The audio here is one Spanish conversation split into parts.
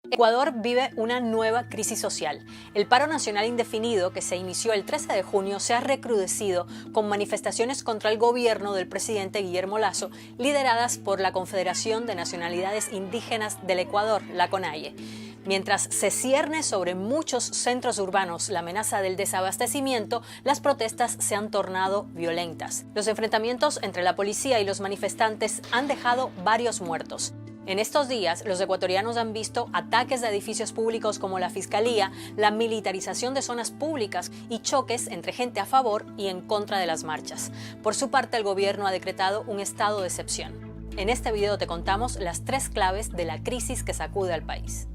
Ecuador vive una nueva crisis social. El paro nacional indefinido, que se inició el 13 de junio, se ha recrudecido con manifestaciones contra el gobierno del presidente Guillermo Lasso, lideradas por la Confederación de Nacionalidades Indígenas del Ecuador, la CONAIE. Mientras se cierne sobre muchos centros urbanos la amenaza del desabastecimiento, las protestas se han tornado violentas. Los enfrentamientos entre la policía y los manifestantes han dejado varios muertos. En estos días, los ecuatorianos han visto ataques de edificios públicos como la Fiscalía, la militarización de zonas públicas y choques entre gente a favor y en contra de las marchas. Por su parte, el gobierno ha decretado un estado de excepción. En este video te contamos las 3 claves de la crisis que sacude al país.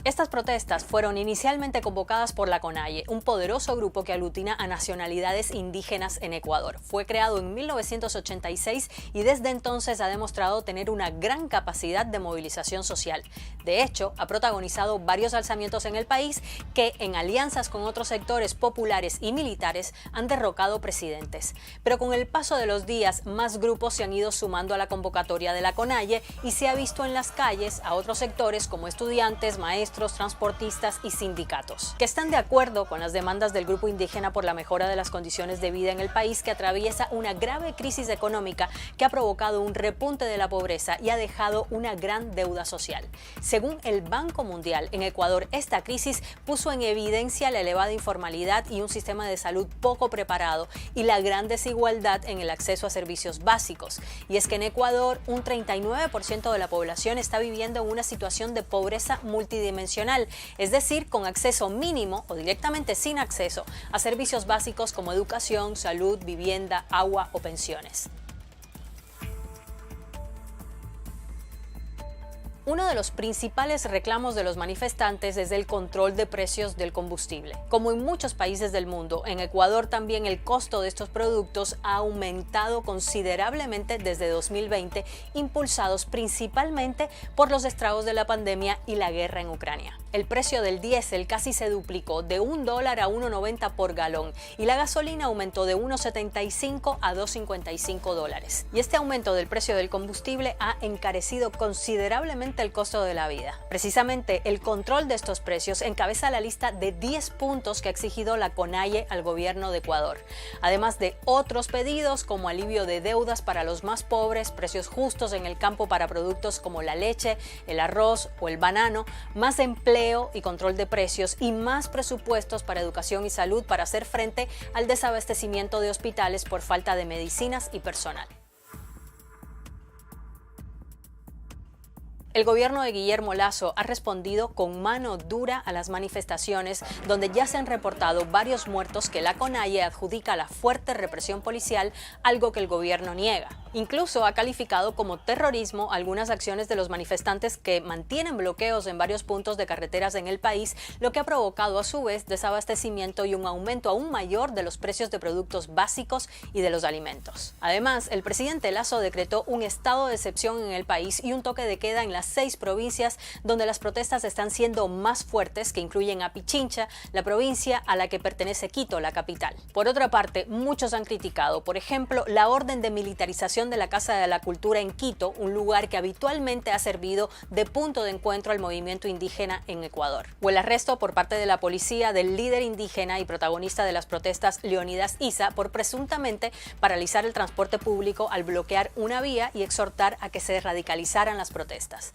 Estas protestas fueron inicialmente convocadas por la CONAIE, un poderoso grupo que aglutina a nacionalidades indígenas en Ecuador. Fue creado en 1986 y desde entonces ha demostrado tener una gran capacidad de movilización social. De hecho, ha protagonizado varios alzamientos en el país que, en alianzas con otros sectores populares y militares, han derrocado presidentes. Pero con el paso de los días, más grupos se han ido sumando a la convocatoria de la CONAIE y se ha visto en las calles a otros sectores como estudiantes, maestros, transportistas y sindicatos, que están de acuerdo con las demandas del grupo indígena por la mejora de las condiciones de vida en el país, que atraviesa una grave crisis económica que ha provocado un repunte de la pobreza y ha dejado una gran deuda social. Según el Banco Mundial, en Ecuador esta crisis puso en evidencia la elevada informalidad y un sistema de salud poco preparado y la gran desigualdad en el acceso a servicios básicos. Y es que en Ecuador un 39% de la población está viviendo en una situación de pobreza multidimensional, es decir, con acceso mínimo o directamente sin acceso a servicios básicos como educación, salud, vivienda, agua o pensiones. Uno de los principales reclamos de los manifestantes es el control de precios del combustible. Como en muchos países del mundo, en Ecuador también el costo de estos productos ha aumentado considerablemente desde 2020, impulsados principalmente por los estragos de la pandemia y la guerra en Ucrania. El precio del diésel casi se duplicó, de $1 a 1.90 por galón, y la gasolina aumentó de 1.75 a 2.55 dólares. Y este aumento del precio del combustible ha encarecido considerablemente el costo de la vida. Precisamente el control de estos precios encabeza la lista de 10 puntos que ha exigido la CONAIE al gobierno de Ecuador, además de otros pedidos como alivio de deudas para los más pobres, precios justos en el campo para productos como la leche, el arroz o el banano, más empleo y control de precios y más presupuestos para educación y salud para hacer frente al desabastecimiento de hospitales por falta de medicinas y personal. El gobierno de Guillermo Lasso ha respondido con mano dura a las manifestaciones, donde ya se han reportado varios muertos que la CONAIE adjudica a la fuerte represión policial, algo que el gobierno niega. Incluso ha calificado como terrorismo algunas acciones de los manifestantes que mantienen bloqueos en varios puntos de carreteras en el país, lo que ha provocado a su vez desabastecimiento y un aumento aún mayor de los precios de productos básicos y de los alimentos. Además, el presidente Lasso decretó un estado de excepción en el país y un toque de queda en las 6 provincias donde las protestas están siendo más fuertes, que incluyen a Pichincha, la provincia a la que pertenece Quito, la capital. Por otra parte, muchos han criticado, por ejemplo, la orden de militarización de la Casa de la Cultura en Quito, un lugar que habitualmente ha servido de punto de encuentro al movimiento indígena en Ecuador, o el arresto por parte de la policía del líder indígena y protagonista de las protestas, Leonidas Issa, por presuntamente paralizar el transporte público al bloquear una vía y exhortar a que se radicalizaran las protestas.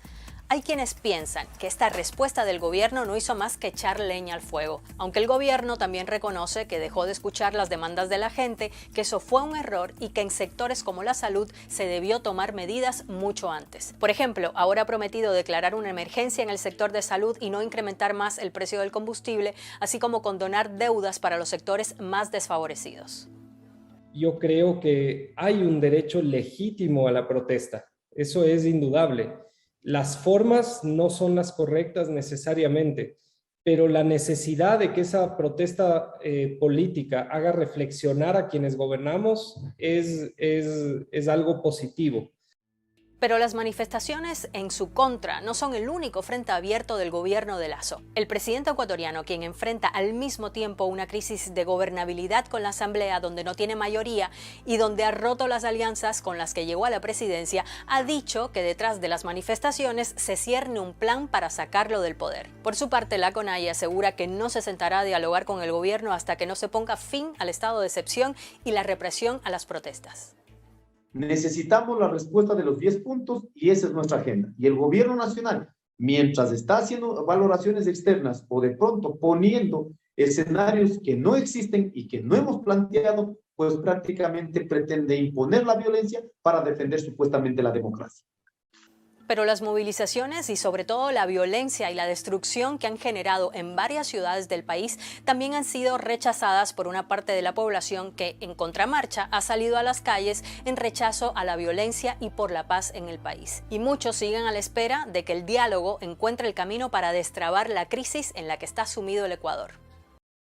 Hay quienes piensan que esta respuesta del gobierno no hizo más que echar leña al fuego, aunque el gobierno también reconoce que dejó de escuchar las demandas de la gente, que eso fue un error y que en sectores como la salud se debió tomar medidas mucho antes. Por ejemplo, ahora ha prometido declarar una emergencia en el sector de salud y no incrementar más el precio del combustible, así como condonar deudas para los sectores más desfavorecidos. Yo creo que hay un derecho legítimo a la protesta, eso es indudable. Las formas no son las correctas necesariamente, pero la necesidad de que esa protesta política haga reflexionar a quienes gobernamos es algo positivo. Pero las manifestaciones en su contra no son el único frente abierto del gobierno de Lasso. El presidente ecuatoriano, quien enfrenta al mismo tiempo una crisis de gobernabilidad con la Asamblea, donde no tiene mayoría y donde ha roto las alianzas con las que llegó a la presidencia, ha dicho que detrás de las manifestaciones se cierne un plan para sacarlo del poder. Por su parte, la CONAIE asegura que no se sentará a dialogar con el gobierno hasta que no se ponga fin al estado de excepción y la represión a las protestas. Necesitamos la respuesta de los 10 puntos y esa es nuestra agenda. Y el gobierno nacional, mientras está haciendo valoraciones externas o de pronto poniendo escenarios que no existen y que no hemos planteado, pues prácticamente pretende imponer la violencia para defender supuestamente la democracia. Pero las movilizaciones y sobre todo la violencia y la destrucción que han generado en varias ciudades del país también han sido rechazadas por una parte de la población que, en contramarcha, ha salido a las calles en rechazo a la violencia y por la paz en el país. Y muchos siguen a la espera de que el diálogo encuentre el camino para destrabar la crisis en la que está sumido el Ecuador.